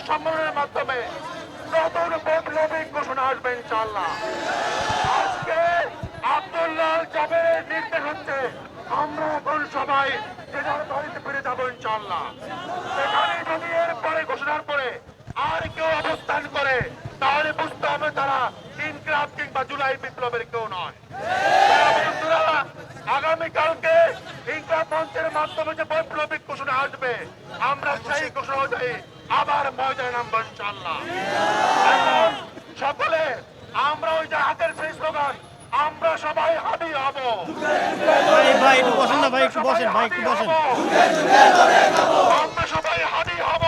সম্মেলনের মাধ্যমে নতুন বৈপ্লবিক ঘোষণা আসবে ইনশাআল্লাহ। আজকে আব্দুল্লাহ জাবের নির্দেশ হচ্ছে আমরা এখন সবাই যে যার বাড়িতে ফিরে যাবো ইনশাআল্লাহ। সেখানে যদি এর পরে ঘোষণার পরে আর কেউ অবস্থান করে তাহলে বুঝতে হবে তারা ইনকিলাব কিংবা জুলাই বিপ্লবের কেউ নয়। বন্ধুরা, আগামীকালকে ইনকিলাব মঞ্চের মাধ্যমে যে বৈপ্লবিক ঘোষণা আসবে আমরা সেই ঘোষণা অনুযায়ী আবার ময়দানে নামবো ইনশাআল্লাহ। এখন সকলে আমরা ওই যে হাতের সেই স্লোগান আমরা সবাই হাবি হব। ভাই একটু বসেন না ভাই, একটু বসেন ভাই, একটু বসেন। আমরা সবাই হাবি হব।